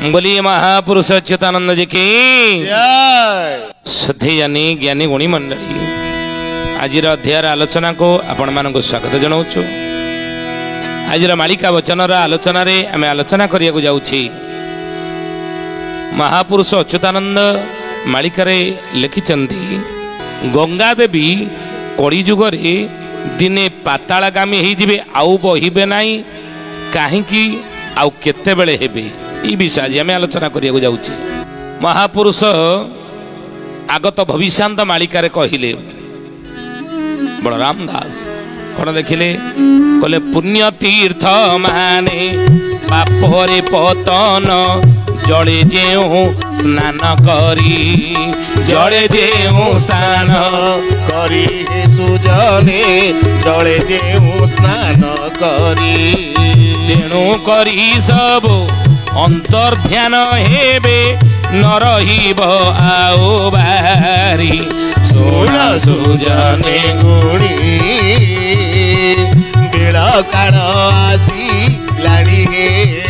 बोलिए महापुरुष अच्युतानंद जी की श्रद्धेय ज्ञानी गुणी मंडली आज अध्यायर आलोचना को आपण मान स्वागत जनाऊँ। आज मालिका वचन आलोचना रे आम आलोचना करिया जाऊँ। महापुरुष अच्युतानंद मालिका लिखिचंती गंगा देवी कली जुगरे दिने पातालगामी होइजिबे आउ बहिबे नाही काहेकि आउ केते बेले हेबे ई विषय आज आम आलोचना करिया जाऊँ। महापुरुष आगत भविष्यांत मालिका कहले बलराम दास कौन देखिले कहले पुण्य तीर्थ माने पापरे पतन जड़े जेऊ स्नान करी जड़े जेऊ स्नान करी हे सुजने जड़े जेऊ स्नान करी तेणु करी सब अंतर्ध्यान हेबे न रहिब आओ बारी सुण सुजने गुणी बेल काल आसी लाड़ी हे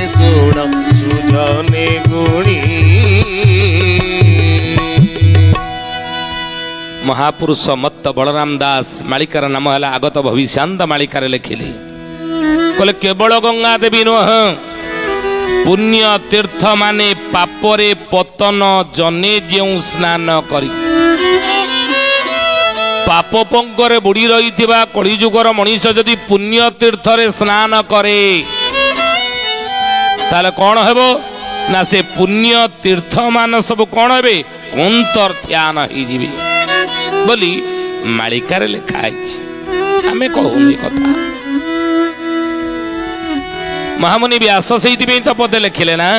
सुण सुजने गुणी। महापुरुष मत्त बलराम दास मालिकार नाम है आगत भविष्यांत मालिकार लिखिले कहले केवल गंगा देवी नुह पुण्य तीर्थ माने पापरे पतन जने जेउ स्नान करी पाप पंकरे बुड़ी रही कलिजुगर मनीष जदि पुण्य तीर्थ रे स्नान करे ताले कौन हेबो ना से पुण्य तीर्थ मान सब कौन हेबे अंतर्ध्यान ही जीवे बोली मालिकार लिखा आमे कहूँ कथा। महामुनि व्यास से तो पदे लिखिले ना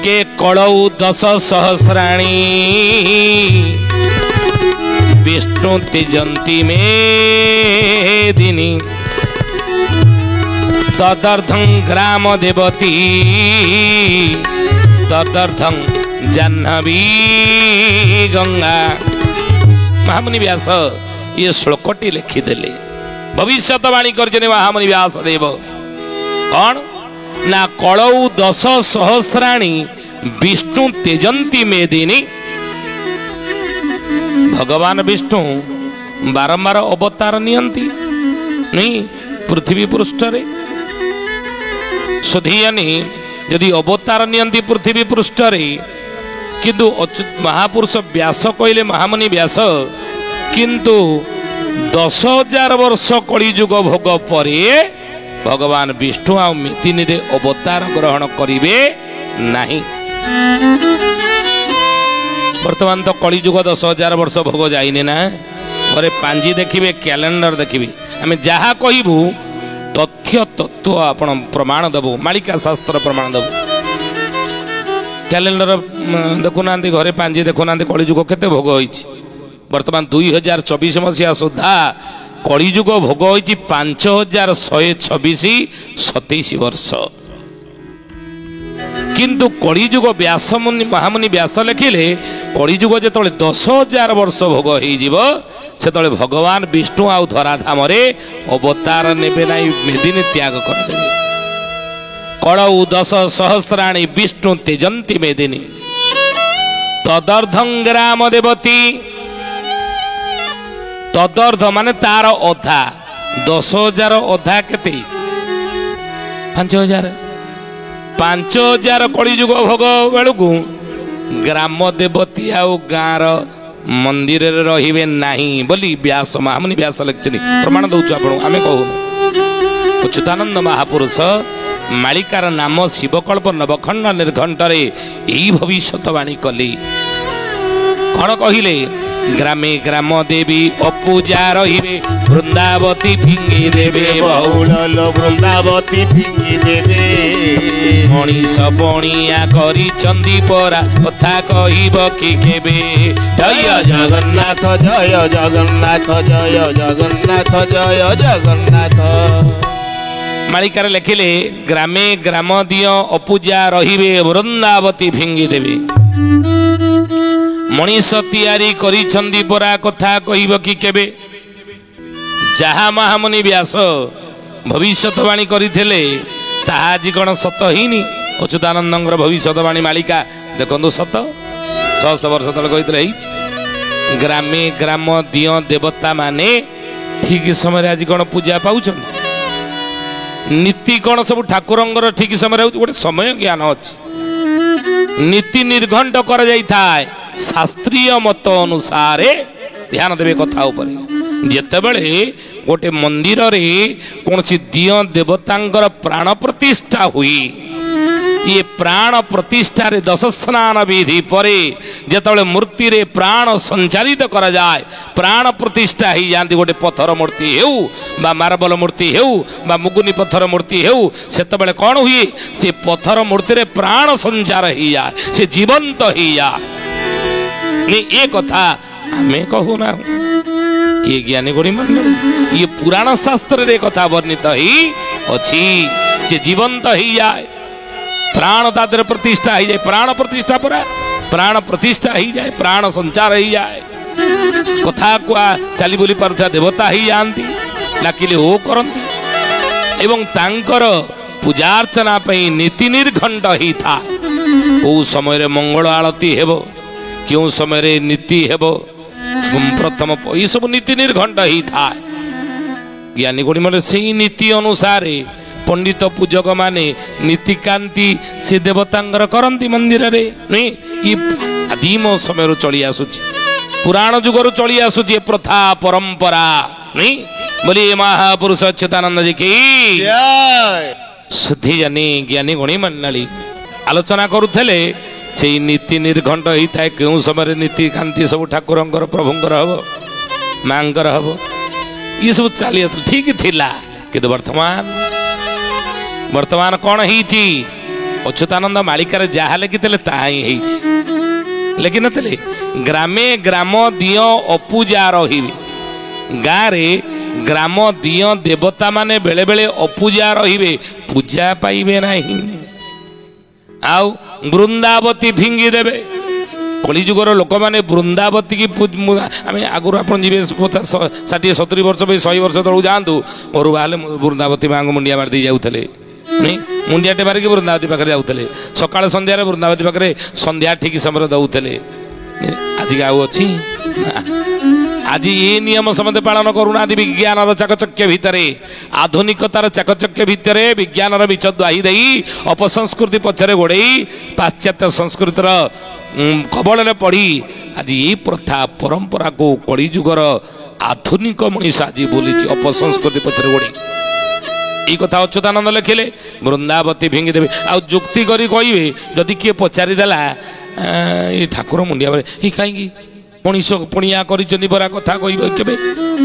के कलौ 10 सहस्राणी विष्णु त्यजंती मेदिनी तदर्थं ग्राम देवती तदर्थं जाह्नवी गंगा। महामुनि व्यास ये श्लोकटी लिखिदेले भविष्यवाणी कर महामुनि व्यास देव कौन ना कलौ 10 सहस्राणी विष्णु त्यजंती मेदिनी भगवान विष्णु बारंबार अवतार नियंती नहीं पृथ्वी पृष्ठ रे सुधियानी यदि अवतार नियंती पृथ्वी पृष्ठ रे किंतु महापुरुष व्यास कहले महामुनि व्यास किंतु 10,000 वर्ष कलिजुग भोग परे भगवान विष्णु आ मेदिनी रे अवतार ग्रहण करिवे नहीं। वर्तमान तो कलिजुग 10,000 वर्ष भोग जाइने ना पर पांजी देखिए कैलेंडर देखिए आम जहाँ कहबू तथ्य तत्व आपण प्रमाण देबू मालिका शास्त्र प्रमाण देबू कैलेंडर देखुना घरे पांजी देखुना कलिजुग केते भोग होइछि वर्तमान 2024 मसीहा सुधा कलिजुग भोग होइछि 5,126 27 वर्ष किंतु कलिजुग व्यास महामुनि व्यास लिखिले कलिजुग जो 10,000 वर्ष भोग हो से भगवान विष्णु आउ धराधाम अवतार नेबे नाई मेदिनी त्याग करदे कलौ 10 सहस्राणी विष्णु त्यजंती मेदिनी तदर्थं ग्राम देवती तदर्थ माने तार अधा 10,000 अधा केते 5,000 5,000 कलिजुग भोग बेलू ग्राम देवती आउ गाँव मंदिर रे नहीं बोली व्यास महामुनि व्यास लिखिछन प्रमाण दउछु आपण आमे कहू। अच्युतानंद महापुरुष मालिकार नाम शिवकल्प नवखंड निर्घंटरे एई भविष्यवाणी कली कौन कहले ग्रामे ग्राम देवी अपूजा रहिबे वृंदावती फिंगी देवे बहुल वृंदावती फिंगी देवे मनीष बणिया करी चंदी परा कथा कहिब कि केबे जय जगन्नाथ जय जगन्नाथ जय जगन्नाथ जय जगन्नाथ। मालिकार लिखिले ग्रामे ग्राम दियो अपूजा रहिबे वृंदावती फिंगी देवे मनीष तैयारी करी चंदी परा कथा कहिब कि केबे जहा महामुनि व्यास भविष्यवाणी करथिले ताहा आज कौन सत ही ଅଚ୍ୟୁତାନନ୍ଦଙ୍କର ଭବିଷ୍ୟତବାଣୀ ମାଳିକା ଦେଖନ୍ତୁ ସତ 600 ବର୍ଷ ତଳେ କହିଥିଲେ ହେଇଛି। ଗ୍ରାମେ ଗ୍ରାମ ଦିଅ ଦେବତା ମାନେ ଠିକ ସମୟରେ ଆଜି କ'ଣ ପୂଜା ପାଉଛନ୍ତି? ନୀତି କ'ଣ ସବୁ ଠାକୁରଙ୍କର ଠିକ ସମୟରେ ହେଉଛି? ଗୋଟେ ସମୟ ଜ୍ଞାନ ଅଛି, ନୀତି ନିର୍ଘଣ୍ଟ କରାଯାଇଥାଏ ଶାସ୍ତ୍ରୀୟ ମତ ଅନୁସାରେ। ଧ୍ୟାନ ଦେବେ କଥା ଉପରେ। ଯେତେବେଳେ ଗୋଟେ ମନ୍ଦିରରେ କୌଣସି ଦିଅ ଦେବତାଙ୍କର ପ୍ରାଣ ପ୍ରତିଷ୍ଠା ହୁଏ, ये प्राण प्रतिष्ठारे 10 स्नान विधि परे जेतबले मूर्ति रे प्राण संचालित करा जाए, प्राण प्रतिष्ठा ही जाती गोटे पत्थर मूर्ति हेउ बा मार्बल मूर्ति हेउ बा मुगुनी पत्थर मूर्ति हेउ, सेतबले कौन हुए से पत्थर मूर्ति रे प्राण संचार ही जाए, से जीवंत ही जाए। ये कथा हमें कहू ना किए ज्ञानी गुणी मंडली, ये पुराण शास्त्र रे कथा वर्णित ही अच्छी, से जीवंत ही जाए, प्राण तादर प्रतिष्ठा ही जाए, प्राण प्रतिष्ठा पर प्राण प्रतिष्ठा ही जाए, प्राण संचार ही जाए। कथा कुआ चली बोली पारुथा देवता ही जानती लाकिले ओ करती एवं तांकर पूजार्चना पई नीति निर्घंट ही था। ओ समय रे मंगल आरती हेबो, क्यों समय रे नीति हेबो, प्रथम ये सब नीति निर्घंट ही था। ज्ञानी गुणी मतलब से नीति अनुसार पंडित पूजक माने नीतिकांति से देवतांगर करंती मंदिर रे नहीं। ये आदिम समय चली आसुची, पुराण जुगर चली आसुची प्रथा परंपरा नहीं। बोली महापुरुष अच्युतानंद जी की शुद्धि जानी ज्ञानी गुणी मंडली आलोचना करुले से नीति निर्घंट होता है। क्यों समय नीतिकांति सब ठाकुरंकर प्रभुंकर हम मांकर हम ये सब चली ठीक थिला, किंतु वर्तमान कौन होईची? अच्युतानंद मालिकार जहाँ लिखिते ताही लिखि नथिले ग्रामे ग्राम दियो अपूजा रहिबे। गाँ रे ग्राम दियो देवता माने बेले बेले अपूजा रहिबे, पूजा पाइबे नहीं। आउ वृंदावती फिंगी देवे। कलिजुगर लोक मैंने वृंदावती की आम आगुरी आप जी 50-60-70 वर्ष 100 वर्ष तक जातु घर बाहर वृंदावती माँ को मुंडिया मारदी जाऊे, मुंडियाटे मारिक वृंदावती पाखे जाऊे, सकाल संध्यार वृंदावती पाखे संध्या ठीक समय दौले। आज आउ अच्छी आज ये नियम समझे पालन करूना। विज्ञान चाकचक्य भितर आधुनिकतार चाकचक्य भितर विज्ञान मिछ द्वाही दे अपसंस्कृति पछरे गोड़े पाश्चात्य संस्कृतिर कबल पड़ी आज ये प्रथा परंपरा को कलिजुगर आधुनिक मनीष आज बोली अपसंस्कृति पछरे गोड़े। ये कथा अच्युतानंद लिखिले वृंदावती फिंगी देवे। आ जुक्ति करी कहे जदि किए पचारिदेला ये ठाकुर मुंडिया कहीं मनीष पुणिया करा कथा कह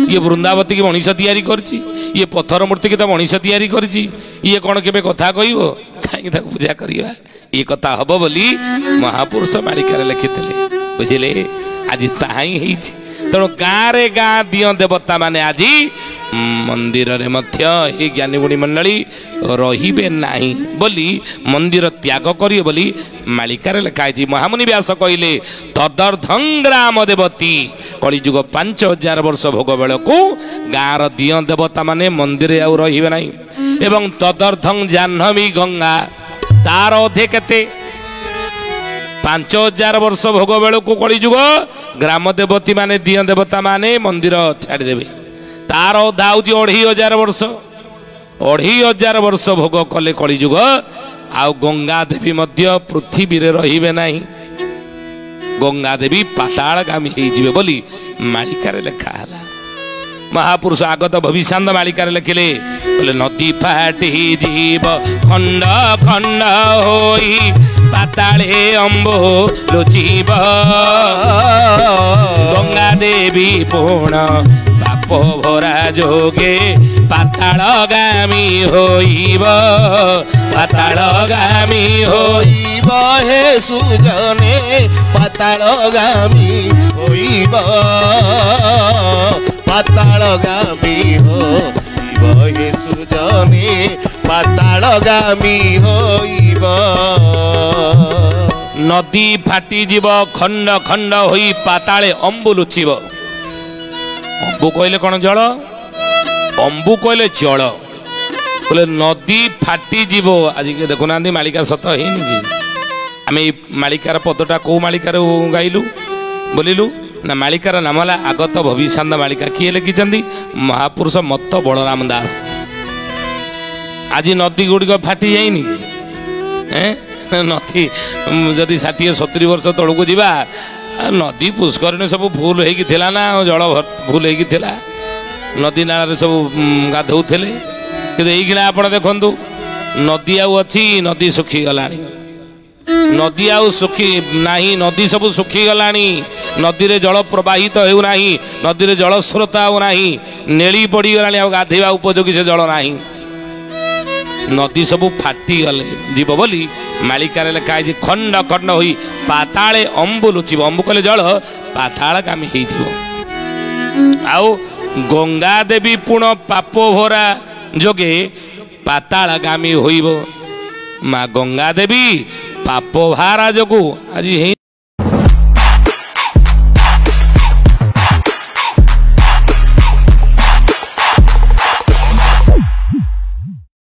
ये वृंदावती की मनीष तैयारी करछि, ये पत्थर मूर्ति की तो मनीष तैयारी करछि, ये कौन के कथा कह कहीं पूजा करवा। ये कथा हम बोली महापुरुष मालिकार लिखिले बुझिले। आज ताही तेणु गाँ रे गाँ दियो देवता माने आज मंदिर रे मध्य ये ज्ञानी गुणी मंडली रहिबे नाही बोली मंदिर त्याग करियो बोली मालिकार लिखाई। महामुनि व्यास कहले तदर्थं ग्राम देवती कलिजुग 5000 वर्ष भोग बेल को गाँर दियो देवता माने मंदिर आउ रहिबे नाही। एवं तदर्थं जाह्नवी गंगा तार अधे केते 5000 वर्ष भोग बेल को कलिजुग ग्राम देवती माने दियो देवता माने मंदिर छाड़देवे। तार अधा हूँ 2500 वर्ष 2500 वर्ष भोग कले कलिजुग आउ गंगा देवी मध्य पृथ्वी रे रहिबे नाही। गंगा देवी पातालगामी होइजिबे बोली मालिकार लेखा हला। महापुरुष आगत भविष्यान्त मालिकार लिखिले बोले नदी फाटी जीव खंड खंड होई पाताले अम्बो लुचिब गंगा देवी पूर्ण पाप भरा जोगे पातालगामी होइब पातालगामी होइब हे सुजने पातालगामी होइब पातालगामी होइब हे सुजने पातालगामी होइब। नदी फाटी जीव खंड खंड होई पाताले अम्बु लुचिब। अम्बु कहले कौन जल, अम्बु कहले जल। बोले नदी फाटी जीव आज देखुना मालिका सत है आम मालिकार पदटा कौ मालिकार गाइलु बोलिलु ना मालिकार नाम है आगत भविष्यान्त मालिका किए लिखिं महापुरुष मत्त बलराम दास आज नदी गुड़िक फाटी जाइनि नदी जदि 60-70 वर्ष तौक जा नदी पुष्करिणी सब फुल होना ना जल फुल होता नदी नाल सब गाधौले कि आप देखु नदी आछी नदी सुखी गला नदी सुखी ना नदी सब सुखी गला नदी रे जल प्रवाहित होना नदी रे जल स्रोत होना नेली पड़गला गाधेवा उपयोगी से जल ना नदी सब फाटी गले जीव बोली मालिकार लिखाई खंड खंड हो पाताले अंबु लुचिब अंबु कले जल पाताल गामी हो आउ गंगा देवी पुण पाप भरा जोगे पाताल गामी होइबो माँ गंगा देवी पाप भारा जोगु आज